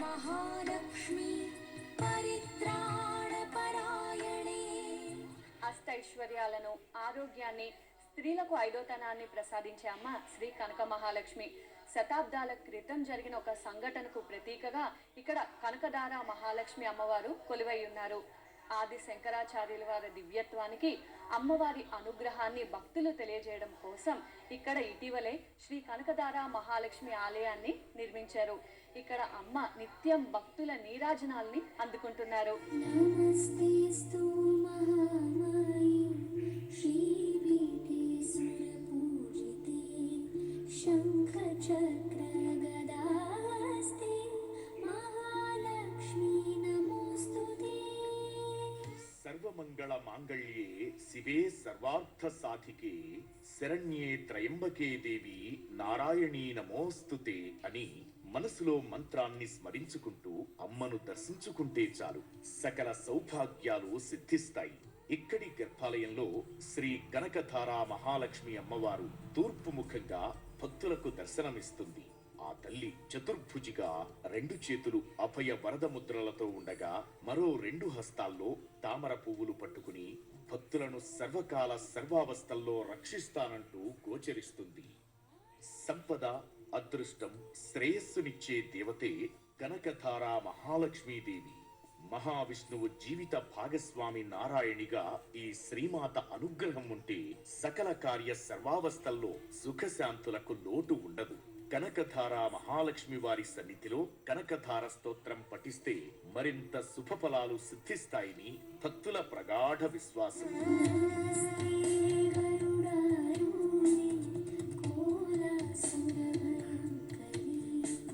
महालक्ष्मी परित्राणपरायणे అష్టైశ్వర్యాలను ఆరోగ్యాన్ని స్త్రీలకు ఐదోతనాన్ని ప్రసాదించే అమ్మ శ్రీ కనక మహాలక్ష్మి. శతాబ్దాల క్రితం జరిగిన ఒక సంఘటనకు ప్రతీకగా ఇక్కడ కనకదార మహాలక్ష్మి అమ్మవారు కొలువై ఉన్నారు. ఆది శంకరాచార్యుల వారి దివ్యత్వానికి అమ్మవారి అనుగ్రహాన్ని భక్తులు తెలియజేయడం కోసం ఇక్కడ ఇటీవలే శ్రీ కనకదార మహాలక్ష్మి ఆలయాన్ని నిర్మించారు. ఇక్కడ అమ్మ నిత్యం భక్తుల నీరాజనాల్ని అందుకుంటున్నారు. नमस्तेस्तु महामाये श्रीपीठे सुरपूजिते शङ्खचक्रगदास्ते महालक्ष्मी नमोऽस्तुते। సర్వమంగళ మాంగళ్యే శివే సర్వార్థ సాధికే శరణ్యే త్రయంబకే దేవి నారాయణీ నమోస్తుతే అని మనసులో మంత్రాన్ని స్మరించుకుంటూ అమ్మను దర్శించుకుంటే చాలు సకల సౌభాగ్యాలు సిద్ధిస్తాయి. ఇక్కడి గర్భాలయంలో శ్రీ కనకధారా మహాలక్ష్మి అమ్మవారు తూర్పు ముఖంగా భక్తులకు దర్శనమిస్తుంది. ఆ తల్లి చతుర్భుజిగా రెండు చేతులు అభయ వరద ముద్రలతో ఉండగా మరో రెండు హస్తాల్లో తామర పువ్వులు పట్టుకుని భక్తులను సర్వకాల సర్వావస్థల్లో రక్షిస్తానంటూ గోచరిస్తుంది. సంపద, అదృష్టం, శ్రేయస్సునిచ్చే దేవతే కనకధారా మహాలక్ష్మీదేవి. మహావిష్ణువు జీవిత భాగస్వామి నారాయణిగా ఈ శ్రీమాత అనుగ్రహం ఉంటే సకల కార్య సర్వావస్థల్లో సుఖశాంతులకు లోటు ఉండదు. కనకధారా మహాలక్ష్మి వారి సన్నిధిలో కనకధార స్తోత్రం పఠిస్తే మరింత శుభఫలాలు సిద్ధిస్తాయని భక్తుల ప్రగాఢ విశ్వాసం.